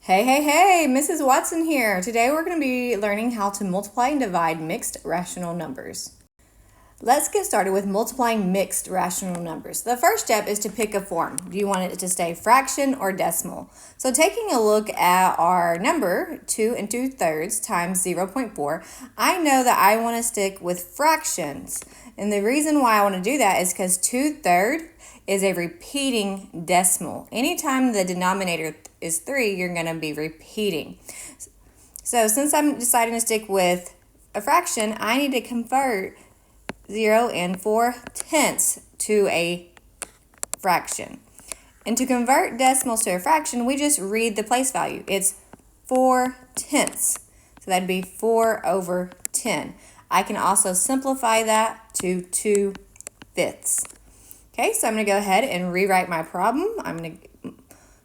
Hey, hey, hey, Mrs. Watson here. Today we're going to be learning how to multiply and divide mixed rational numbers. Let's get started with multiplying mixed rational numbers. The first step is to pick a form. Do you want it to stay fraction or decimal? So taking a look at our number, 2 2/3 times 0.4, I know that I want to stick with fractions. And the reason why I want to do that is because 2/3 is a repeating decimal. Anytime the denominator is 3, you're going to be repeating. So since I'm deciding to stick with a fraction, I need to convert 0 and 4/10 to a fraction. And to convert decimals to a fraction, we just read the place value. It's 4/10. So that'd be 4/10. I can also simplify that to 2/5. Okay, so I'm going to go ahead and rewrite my problem. I'm going to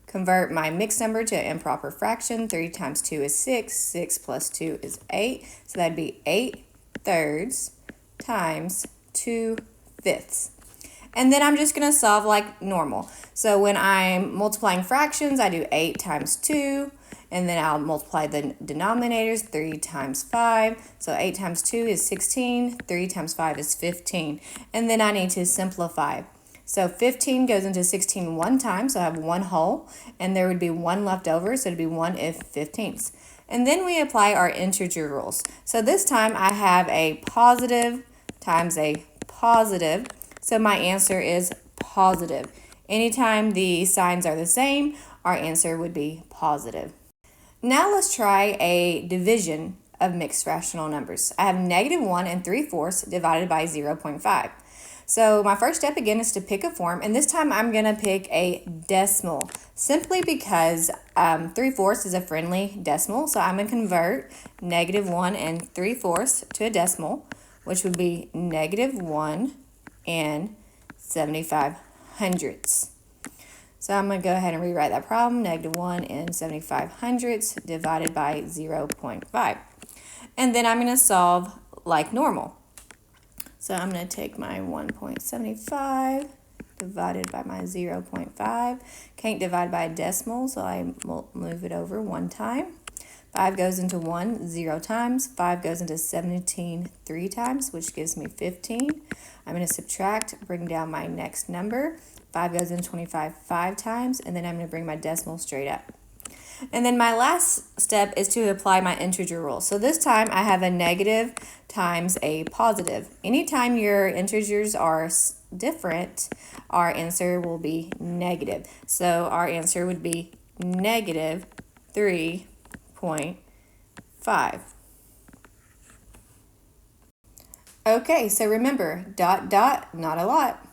convert my mixed number to an improper fraction. 3 times 2 is 6. 6 plus 2 is 8. So that'd be 8/3 times 2/5. And then I'm just going to solve like normal. So when I'm multiplying fractions, I do 8 times 2. And then I'll multiply the denominators, 3 times 5. So 8 times 2 is 16. 3 times 5 is 15. And then I need to simplify. So 15 goes into 16 one time, so I have one whole, and there would be one left over, so it'd be 1/15. And then we apply our integer rules. So this time I have a positive times a positive, so my answer is positive. Anytime the signs are the same, our answer would be positive. Now let's try a division of mixed rational numbers. I have -1 3/4 divided by 0.5. So my first step again is to pick a form, and this time I'm going to pick a decimal simply because 3/4 is a friendly decimal. So I'm going to convert -1 3/4 to a decimal, which would be -1 75/100. So I'm going to go ahead and rewrite that problem. -1 75/100 divided by 0.5. And then I'm going to solve like normal. So I'm going to take my 1.75 divided by my 0.5. Can't divide by a decimal, so I move it over one time. 5 goes into 1 0 times. 5 goes into 17 3 times, which gives me 15. I'm going to subtract, bring down my next number. 5 goes into 25 5 times, and then I'm going to bring my decimal straight up. And then my last step is to apply my integer rule. So this time I have a negative times a positive. Anytime your integers are different, our answer will be negative. So our answer would be -3.5. Okay, so remember, dot, dot, not a lot.